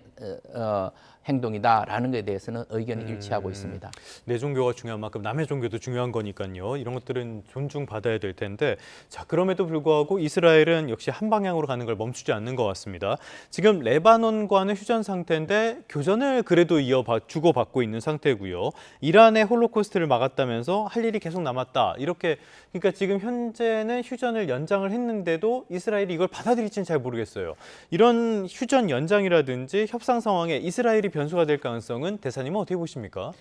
Speaker 15: 행동이다라는 것에 대해서는 의견이 일치하고 있습니다.
Speaker 1: 내 종교가 중요한 만큼 남의 종교도 중요한 거니까요. 이런 것들은 존중받아야 될 텐데, 자, 그럼에도 불구하고 이스라엘은 역시 한 방향으로 가는 걸 멈추지 않는 것 같습니다. 지금 레바논과는 휴전 상태인데 교전을 그래도 주고받고 있는 상태고요. 이란의 홀로코스트를 막았다면서 할 일이 계속 남았다. 이렇게, 그러니까 지금 현재는 휴전을 연장을 했는데도 이스라엘이 이걸 받아들일지는 잘 모르겠어요. 이런 휴전 연장이라든지 협상 상황에 이스라엘이 변수가 될 가능성은 대사님은 어떻게 보십니까?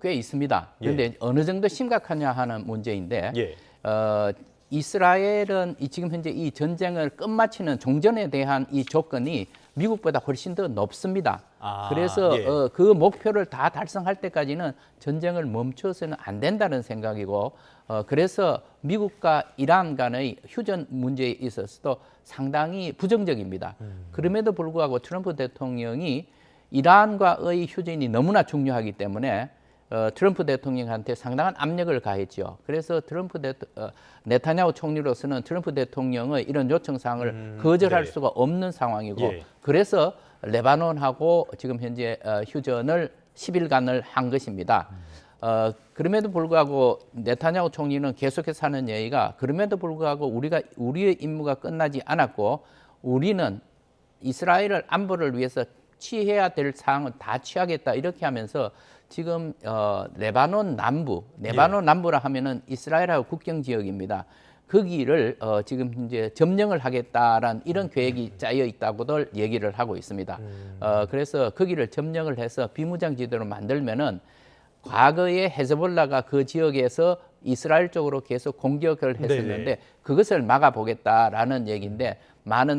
Speaker 15: 꽤 있습니다. 그런데
Speaker 1: 예.
Speaker 15: 어느 정도 심각하냐 하는 문제인데
Speaker 1: 예.
Speaker 15: 이스라엘은 지금 현재 이 전쟁을 끝마치는 종전에 대한 이 조건이 미국보다 훨씬 더 높습니다. 그래서
Speaker 1: 예.
Speaker 15: 그 목표를 다 달성할 때까지는 전쟁을 멈춰서는 안 된다는 생각이고 그래서 미국과 이란 간의 휴전 문제에 있어서도 상당히 부정적입니다. 그럼에도 불구하고 트럼프 대통령이 이란과의 휴전이 너무나 중요하기 때문에 트럼프 대통령한테 상당한 압력을 가했죠. 그래서 네타냐후 총리로서는 트럼프 대통령의 이런 요청 사항을 거절할
Speaker 1: 네.
Speaker 15: 수가 없는 상황이고
Speaker 1: 예.
Speaker 15: 그래서 레바논하고 지금 현재 휴전을 10일간을 한 것입니다. 그럼에도 불구하고 네타냐후 총리는 계속해서 하는 얘기가 그럼에도 불구하고 우리의 임무가 끝나지 않았고 우리는 이스라엘을 안보를 위해서 취해야 될 사항은 다 취하겠다 이렇게 하면서 지금 레바논 남부라 하면은 이스라엘하고 국경 지역입니다. 거기를 지금 이제 점령을 하겠다라는 이런 계획이 짜여 있다고들 얘기를 하고 있습니다. 그래서 거기를 점령을 해서 비무장지대로 만들면은 과거에 헤즈볼라가 그 지역에서 이스라엘 쪽으로 계속 공격을 했었는데
Speaker 1: 네네.
Speaker 15: 그것을 막아보겠다라는 얘기인데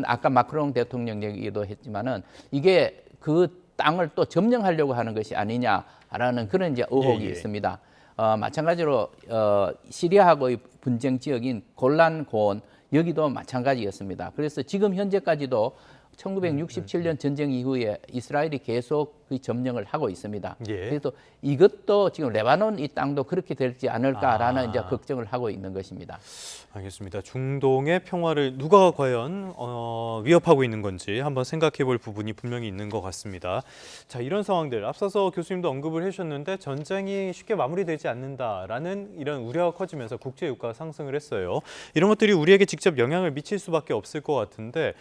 Speaker 15: 아까 마크롱 대통령 얘기도 했지만은 이게 그 땅을 또 점령하려고 하는 것이 아니냐라는 그런 이제 의혹이 있습니다. 마찬가지로 시리아하고의 분쟁 지역인 골란 고원 여기도 마찬가지였습니다. 그래서 지금 현재까지도 1967년 전쟁 이후에 이스라엘이 계속 그 점령을 하고 있습니다.
Speaker 1: 예.
Speaker 15: 그래서 이것도 지금 레바논 이 땅도 그렇게 될지 않을까라는 이제 걱정을 하고 있는 것입니다.
Speaker 1: 알겠습니다. 중동의 평화를 누가 과연 위협하고 있는 건지 한번 생각해 볼 부분이 분명히 있는 것 같습니다. 자, 이런 상황들 앞서서 교수님도 언급을 해주셨는데 전쟁이 쉽게 마무리되지 않는다라는 이런 우려가 커지면서 국제 유가가 상승을 했어요. 이런 것들이 우리에게 직접 영향을 미칠 수밖에 없을 것 같은데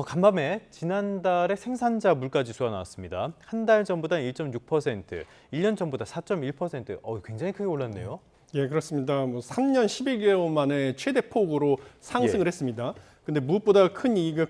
Speaker 1: 간밤에 지난달에 생산자 물가지수가 나왔습니다. 한 달 전보다 1.6%, 1년 전보다 4.1%. 굉장히 크게 올랐네요.
Speaker 16: 예, 그렇습니다. 3년 11개월 만에 최대 폭으로 상승을 했습니다. 근데 무엇보다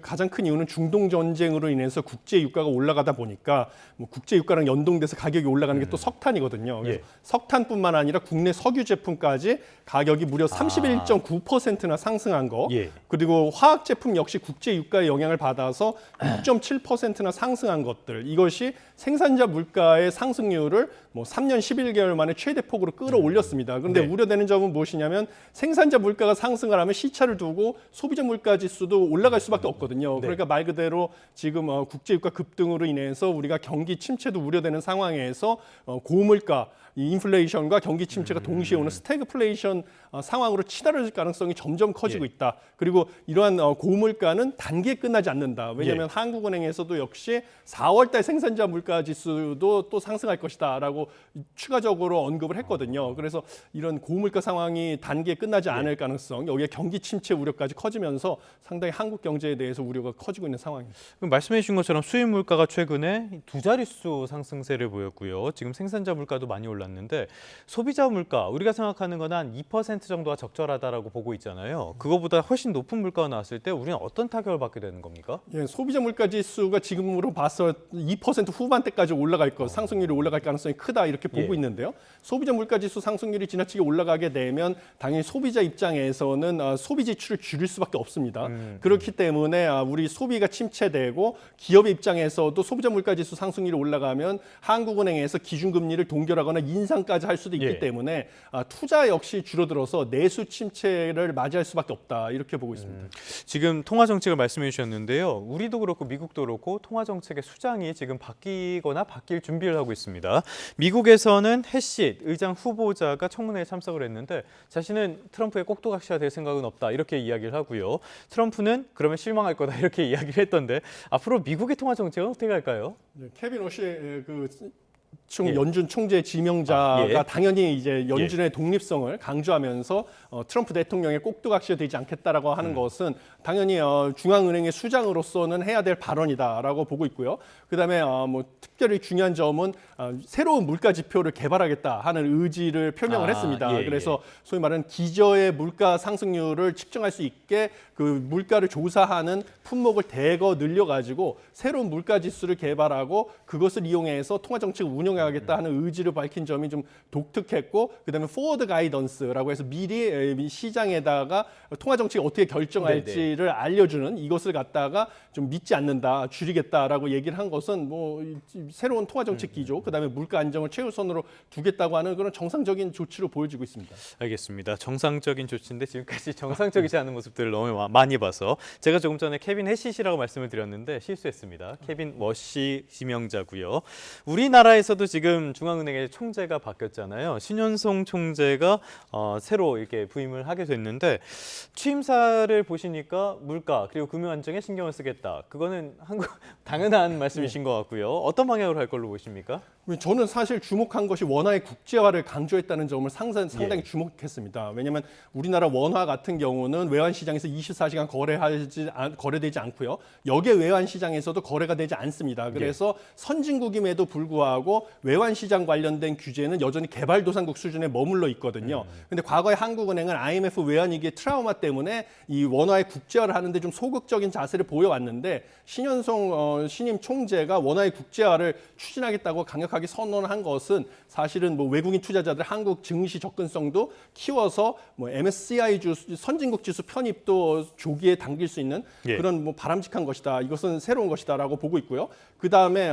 Speaker 16: 가장 큰 이유는 중동 전쟁으로 인해서 국제 유가가 올라가다 보니까 국제 유가랑 연동돼서 가격이 올라가는 게 또 석탄이거든요. 그래서 석탄뿐만 아니라 국내 석유 제품까지 가격이 무려 31.9%나 상승한 거. 그리고 화학 제품 역시 국제 유가의 영향을 받아서 6.7%나 상승한 것들. 이것이 생산자 물가의 상승률을 3년 11개월 만에 최대 폭으로 끌어올렸습니다. 그런데 우려되는 점은 무엇이냐면 생산자 물가가 상승을 하면 시차를 두고 소비자 물가 지수도 올라갈 수밖에 없거든요. 그러니까 말 그대로 지금 국제 유가 급등으로 인해서 우리가 경기 침체도 우려되는 상황에서 고물가, 이 인플레이션과 경기 침체가 동시에 오는 스태그플레이션 상황으로 치달을 가능성이 점점 커지고 있다. 그리고 이러한 고물가는 단기에 끝나지 않는다. 왜냐하면 한국은행에서도 역시 4월 달 생산자 물가 지수도 또 상승할 것이다라고 추가적으로 언급을 했거든요. 그래서 이런 고물가 상황이 단기에 끝나지 않을 가능성, 여기에 경기 침체 우려까지 커지면서 상당히 한국 경제에 대해서 우려가 커지고 있는 상황입니다.
Speaker 1: 그럼 말씀해 주신 것처럼 수입 물가가 최근에 두 자릿수 상승세를 보였고요. 지금 생산자 물가도 많이 올랐는데 소비자 물가, 우리가 생각하는 건 한 2% 정도가 적절하다라고 보고 있잖아요. 그거보다 훨씬 높은 물가가 나왔을 때 우리는 어떤 타격을 받게 되는 겁니까?
Speaker 16: 예, 소비자 물가 지수가 지금으로 봐서 2% 후반대까지 올라갈 것, 상승률이 올라갈 가능성이 크다 이렇게 보고 있는데요. 소비자 물가 지수 상승률이 지나치게 올라가게 되면 당연히 소비자 입장에서는 소비 지출을 줄일 수밖에 없습니다. 그렇기 때문에 우리 소비가 침체되고 기업의 입장에서도 소비자 물가 지수 상승률이 올라가면 한국은행에서 기준금리를 동결하거나 인상까지 할 수도 있기
Speaker 1: 예.
Speaker 16: 때문에 투자 역시 줄어들어서 내수 침체를 맞이할 수밖에 없다 이렇게 보고 있습니다.
Speaker 1: 지금 통화 정책을 말씀해 주셨는데요. 우리도 그렇고 미국도 그렇고 통화 정책의 수장이 지금 바뀌거나 바뀔 준비를 하고 있습니다. 미국에서는 해시 의장 후보자가 청문회에 참석을 했는데 자신은 트럼프의 꼭두각시가 될 생각은 없다 이렇게 이야기를 하고요. 트럼프는 그러면 실망할 거다 이렇게 이야기를 했던데 앞으로 미국의 통화 정책은 어떻게 갈까요?
Speaker 16: 네, 케빈 오시의
Speaker 1: 예.
Speaker 16: 연준 총재 지명자가
Speaker 1: 예.
Speaker 16: 당연히 이제 연준의 독립성을 강조하면서 트럼프 대통령의 꼭두각시가 되지 않겠다라고 하는 것은 당연히 중앙은행의 수장으로서는 해야 될 발언이다라고 보고 있고요. 그다음에 특별히 중요한 점은 새로운 물가 지표를 개발하겠다 하는 의지를 표명을 했습니다.
Speaker 1: 예,
Speaker 16: 그래서 소위 말하는 기저의 물가 상승률을 측정할 수 있게 그 물가를 조사하는 품목을 대거 늘려가지고 새로운 물가 지수를 개발하고 그것을 이용해서 통화 정책을 운영하겠다 하는 의지를 밝힌 점이 좀 독특했고, 그다음에 포워드 가이던스라고 해서 미리 시장에다가 통화 정책이 어떻게 결정할지를 알려주는 이것을 갖다가 좀 믿지 않는다, 줄이겠다라고 얘기를 한 것은 새로운 통화 정책 기조, 그다음에 물가 안정을 최우선으로 두겠다고 하는 그런 정상적인 조치로 보여지고 있습니다.
Speaker 1: 알겠습니다. 정상적인 조치인데 지금까지 정상적이지 않은 모습들을 너무 많이 봐서 제가 조금 전에 케빈 해시시라고 말씀을 드렸는데 실수했습니다. 케빈 워시 지명자고요. 우리나라에서도 지금 중앙은행의 총재가 바뀌었잖아요. 신현송 총재가 새로 이렇게 부임을 하게 됐는데 취임사를 보시니까 물가 그리고 금융 안정에 신경을 쓰겠다. 그거는 당연한 말씀이신 것 같고요. 어떤 방향으로 할 걸로 보십니까?
Speaker 16: 저는 사실 주목한 것이 원화의 국제화를 강조했다는 점을 상당히 주목했습니다. 왜냐하면 우리나라 원화 같은 경우는 외환시장에서 24시간 거래되지 않고요. 역외 외환시장에서도 거래가 되지 않습니다. 그래서 선진국임에도 불구하고 외환시장 관련된 규제는 여전히 개발도상국 수준에 머물러 있거든요. 근데 과거에 한국은행은 IMF 외환위기의 트라우마 때문에 이 원화의 국제화를 하는데 좀 소극적인 자세를 보여왔는데 신현송 신임 총재가 원화의 국제화를 추진하겠다고 강력하게 선언한 것은 사실은 외국인 투자자들 한국 증시 접근성도 키워서 MSCI 선진국 지수 편입도 조기에 당길 수 있는 그런 바람직한 것이다. 이것은 새로운 것이다라고 보고 있고요. 그 다음에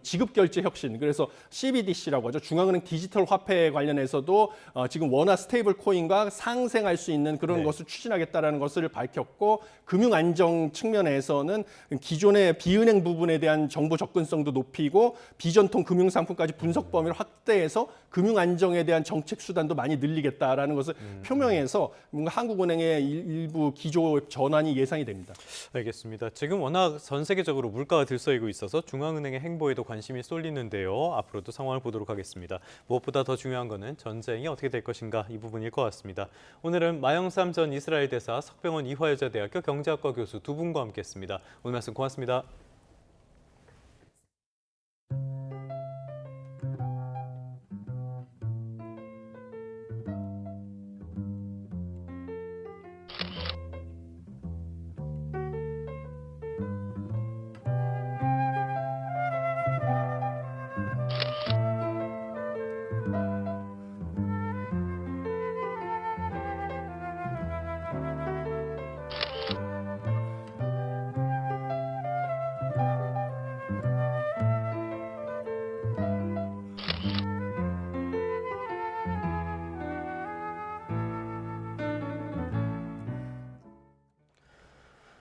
Speaker 16: 지급 결제 혁신, 그래서 CBDC라고 하죠. 중앙은행 디지털 화폐 관련해서도 지금 원화 스테이블 코인과 상생할 수 있는 그런 것을 추진하겠다라는 것을 밝혔고, 금융 안정 측면에서는 기존의 비은행 부분에 대한 정보 접근성도 높이고 비전통 금융 상품까지 분석 범위를 확대해서 금융 안정에 대한 정책 수단도 많이 늘리겠다라는 것을 표명해서 뭔가 한국은행의 일부 기조 전환이 예상이 됩니다.
Speaker 1: 알겠습니다. 지금 워낙 전 세계적으로 물가가 들썩이고 있어서 중앙은행의 행보에도 관심이 쏠리는데요. 앞으로도 상황을 보도록 하겠습니다. 무엇보다 더 중요한 것은 전쟁이 어떻게 될 것인가 이 부분일 것 같습니다. 오늘은 마영삼 전 이스라엘 대사, 석병원 이화여자대학교 경제학과 교수 두 분과 함께했습니다. 오늘 말씀 고맙습니다.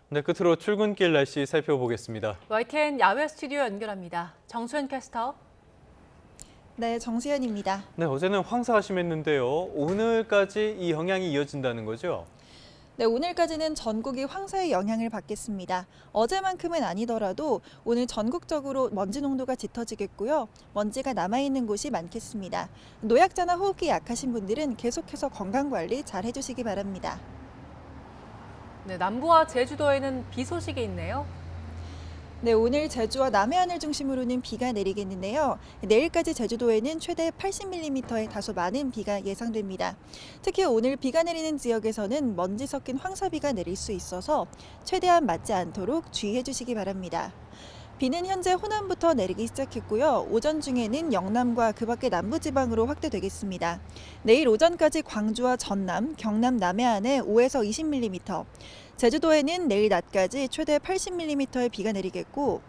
Speaker 1: 네, 끝으로 출근길 날씨 살펴보겠습니다.
Speaker 2: YTN 야외 스튜디오 연결합니다. 정수현 캐스터.
Speaker 17: 네, 정수현입니다.
Speaker 1: 네, 어제는 황사가 심했는데요. 오늘까지 이 영향이 이어진다는 거죠?
Speaker 17: 네, 오늘까지는 전국이 황사의 영향을 받겠습니다. 어제만큼은 아니더라도 오늘 전국적으로 먼지 농도가 짙어지겠고요. 먼지가 남아있는 곳이 많겠습니다. 노약자나 호흡기 약하신 분들은 계속해서 건강관리 잘 해주시기 바랍니다.
Speaker 2: 네, 남부와 제주도에는 비 소식이 있네요.
Speaker 17: 네, 오늘 제주와 남해안을 중심으로는 비가 내리겠는데요. 내일까지 제주도에는 최대 80mm의 다소 많은 비가 예상됩니다. 특히 오늘 비가 내리는 지역에서는 먼지 섞인 황사비가 내릴 수 있어서 최대한 맞지 않도록 주의해 주시기 바랍니다. 비는 현재 호남부터 내리기 시작했고요. 오전 중에는 영남과 그 밖의 남부지방으로 확대되겠습니다. 내일 오전까지 광주와 전남, 경남 남해안에 5에서 20mm, 제주도에는 내일 낮까지 최대 80mm의 비가 내리겠고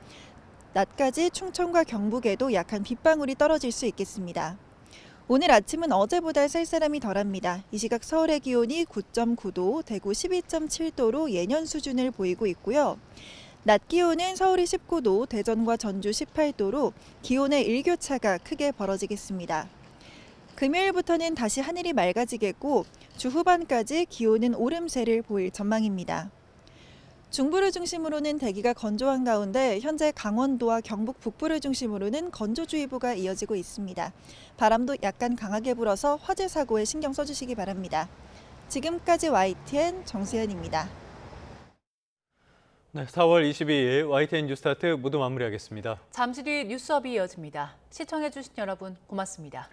Speaker 17: 낮까지 충청과 경북에도 약한 빗방울이 떨어질 수 있겠습니다. 오늘 아침은 어제보다 쌀쌀함이 덜합니다. 이 시각 서울의 기온이 9.9도, 대구 12.7도로 예년 수준을 보이고 있고요. 낮 기온은 서울이 19도, 대전과 전주 18도로 기온의 일교차가 크게 벌어지겠습니다. 금요일부터는 다시 하늘이 맑아지겠고 주 후반까지 기온은 오름세를 보일 전망입니다. 중부를 중심으로는 대기가 건조한 가운데 현재 강원도와 경북 북부를 중심으로는 건조주의보가 이어지고 있습니다. 바람도 약간 강하게 불어서 화재 사고에 신경 써주시기 바랍니다. 지금까지 YTN 정수현입니다.
Speaker 1: 네, 4월 22일 YTN 뉴스타트 모두 마무리하겠습니다.
Speaker 2: 잠시 뒤 뉴스업이 이어집니다. 시청해주신 여러분 고맙습니다.